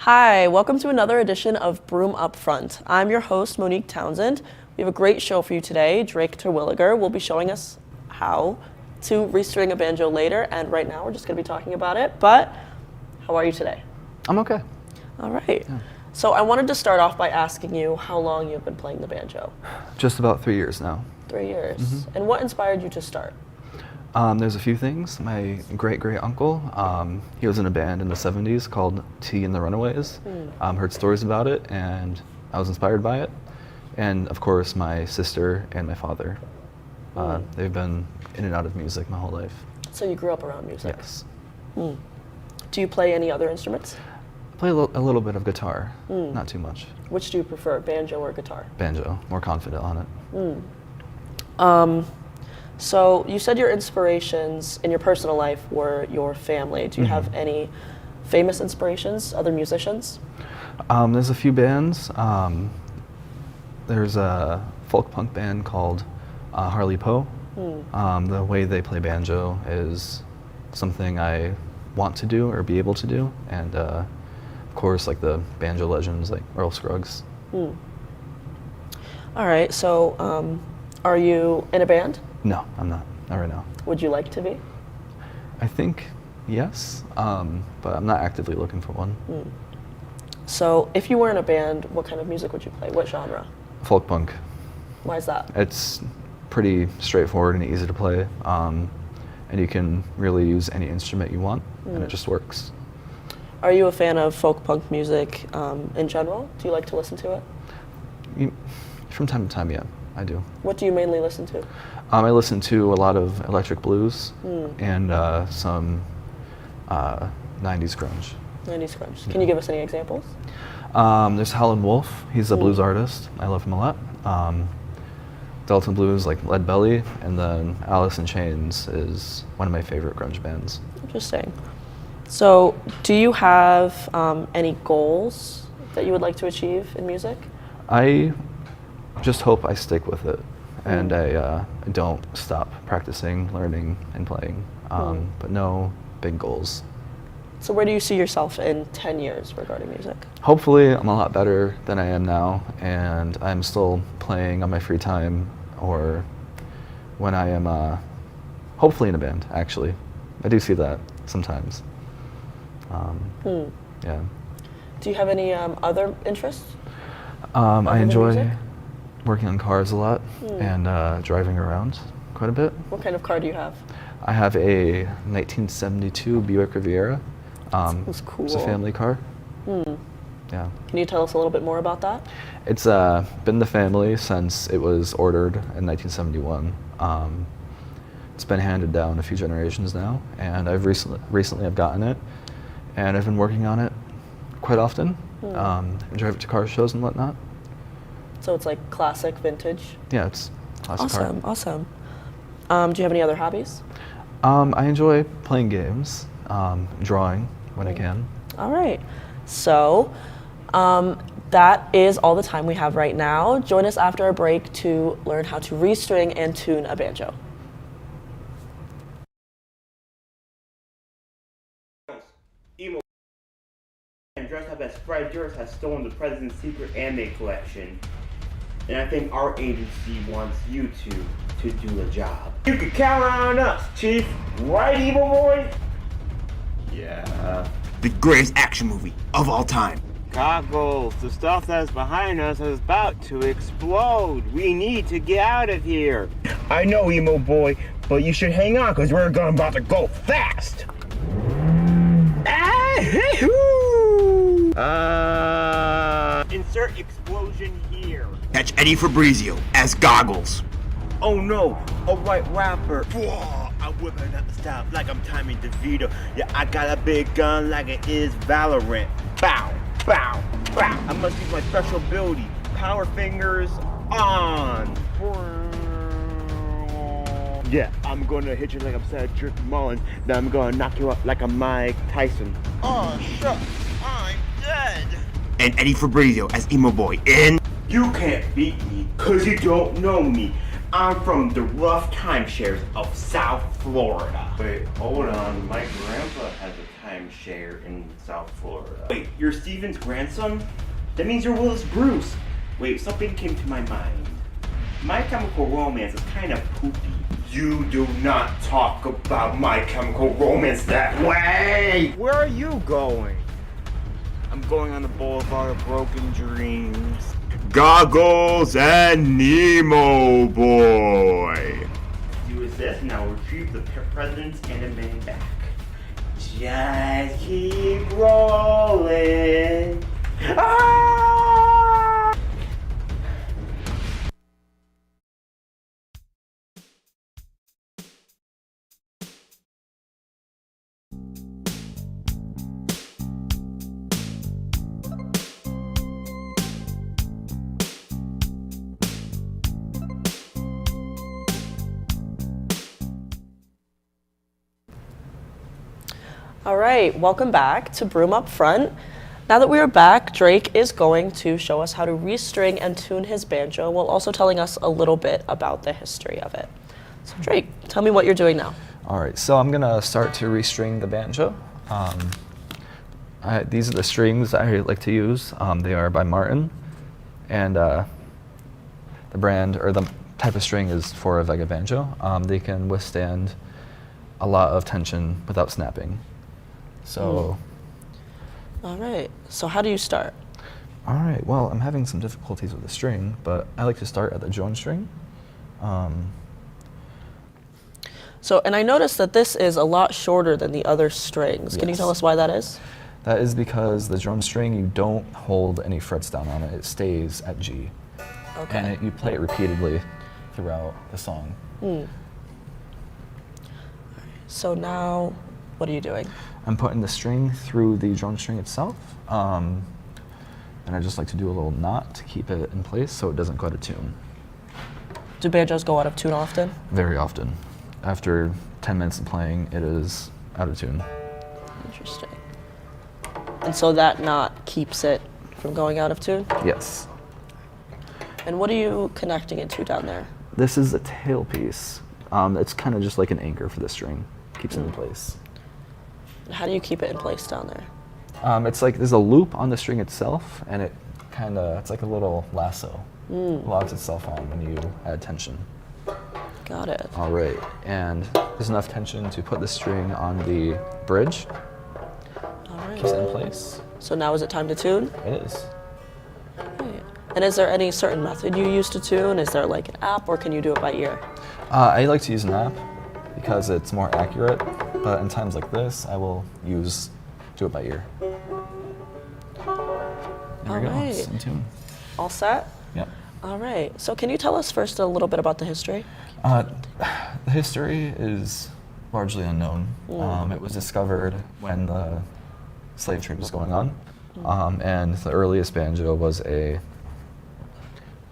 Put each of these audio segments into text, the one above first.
Hi, welcome to another edition of Broome Up Front. I'm your host, Monique Townsend. We have a great show for you today. Drake Terwilliger will be showing us how to restring a banjo later, and right now we're just going to be talking about it. But how are you today? I'm okay. All right. Yeah. So I wanted to start off by asking you how long you've been playing the banjo. Just about 3 years now. 3 years. And what inspired you to start? There's a few things. My great-great-uncle, he was in a band in the 70s called T and the Runaways. Heard stories about it, and I was inspired by it. And of course, my sister and my father. They've been in and out of music my whole life. So you grew up around music? Yes. Do you play any other instruments? I play a little bit of guitar, not too much. Which do you prefer, banjo or guitar? Banjo, more confident on it. So you said your inspirations in your personal life were your family. Do you have any famous inspirations, other musicians? There's a few bands. There's a folk punk band called Harley Poe. The way they play banjo is something I want to do or be able to do. And of course, like the banjo legends like Earl Scruggs. All right, so are you in a band? No, I'm not right now. Would you like to be? I think yes, but I'm not actively looking for one. So if you were in a band, what kind of music would you play? What genre? Folk punk. Why is that? It's pretty straightforward and easy to play, and you can really use any instrument you want, and it just works. Are you a fan of folk punk music in general? Do you like to listen to it? From time to time, yeah, I do. What do you mainly listen to? I listen to a lot of electric blues and some 90s grunge. 90s grunge. Can you give us any examples? There's Howlin' Wolf. He's a blues artist. I love him a lot. Delta Blues, like Lead Belly, and then Alice in Chains is one of my favorite grunge bands. Interesting. So do you have any goals that you would like to achieve in music? I just hope I stick with it, and I don't stop practicing, learning, and playing, but no big goals. So where do you see yourself in 10 years regarding music? Hopefully I'm a lot better than I am now, and I'm still playing on my free time, or when I am hopefully in a band, actually. I do see that sometimes. Yeah. Do you have any other interests? I enjoy music? working on cars a lot and driving around quite a bit. What kind of car do you have? I have a 1972 Buick Riviera. That's cool. It's a family car. Yeah. Can you tell us a little bit more about that? It's been the family since it was ordered in 1971. It's been handed down a few generations now, and I've recently I've gotten it, and I've been working on it quite often. Drive it to car shows and whatnot. So it's like classic vintage? Yeah, it's classic car. Awesome. Do you have any other hobbies? I enjoy playing games, drawing when I can. All right. So that is all the time we have right now. Join us after a break to learn how to restring and tune a banjo. Emo dressed up as Fred Durst has stolen the president's secret anime collection. And I think our agency wants you to do the job. You can count on us, Chief. Right, Evil Boy? Yeah. The greatest action movie of all time. Goggles, the stuff that's behind us is about to explode. We need to get out of here. I know, Emo Boy, but you should hang on because we're about to go fast. Insert explosion here. Catch Eddie Fabrizio as Goggles. Oh no, a white rapper. Whoa, I'm whipping up the style like I'm Tommy DeVito. Yeah, I got a big gun like it is Valorant. Bow, bow, bow. I must use my special ability. Power fingers on. Yeah, I'm gonna hit you like I'm Cedric Mullins. Then I'm gonna knock you up like I'm Mike Tyson. Oh, shucks, I'm dead. And Eddie Fabrizio as Emo Boy in... You can't beat me, cause you don't know me. I'm from the rough timeshares of South Florida. Wait, hold on. My grandpa has a timeshare in South Florida. Wait, you're Steven's grandson? That means you're Willis Bruce. Wait, something came to my mind. My Chemical Romance is kind of poopy. You do not talk about My Chemical Romance that way! Where are you going? I'm going on the Boulevard of Broken Dreams. Goggles and Nemo Boy. Do as this, and I'll retrieve the president's anime back. Just keep rolling. Ah! All right, welcome back to Broome Up Front. Now that we are back, Drake is going to show us how to restring and tune his banjo while also telling us a little bit about the history of it. So Drake, tell me what you're doing now. All right, so I'm gonna start to restring the banjo. These are the strings I like to use. They are by Martin, and the brand or the type of string is for a Vega banjo. They can withstand a lot of tension without snapping. So. All right, so how do you start? All right, well, I'm having some difficulties with the string, but I like to start at the drone string. So, and I noticed that this is a lot shorter than the other strings. Can you Yes. tell us why that is? That is because the drone string, you don't hold any frets down on it. It stays at G. Okay. And you play it repeatedly throughout the song. So now, what are you doing? I'm putting the string through the drone string itself. And I just like to do a little knot to keep it in place so it doesn't go out of tune. Do banjos go out of tune often? Very often. After 10 minutes of playing, it is out of tune. Interesting. And so that knot keeps it from going out of tune? Yes. And what are you connecting it to down there? This is a tailpiece. It's kind of just like an anchor for the string. Keeps it in place. How do you keep it in place down there? It's like there's a loop on the string itself, and it's like a little lasso. Locks itself on when you add tension. Got it. All right, and there's enough tension to put the string on the bridge. All right. Keeps it in place. So now is it time to tune? It is. Right. And is there any certain method you use to tune? Is there like an app, or can you do it by ear? I like to use an app because it's more accurate, but in times like this, I will do it by ear. There All we go, right. it's in tune. All set? Yep. All right. So can you tell us first a little bit about the history? The history is largely unknown. It was discovered when the slave trade was going on, and the earliest banjo was a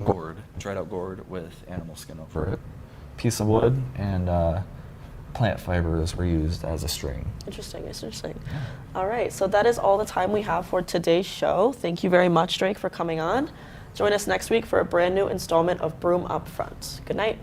gourd, dried out gourd with animal skin over it, piece of wood, and plant fibers were used as a string. Interesting, interesting. All right, so that is all the time we have for today's show. Thank you very much, Drake, for coming on. Join us next week for a brand new installment of Broome Up Front. Good night.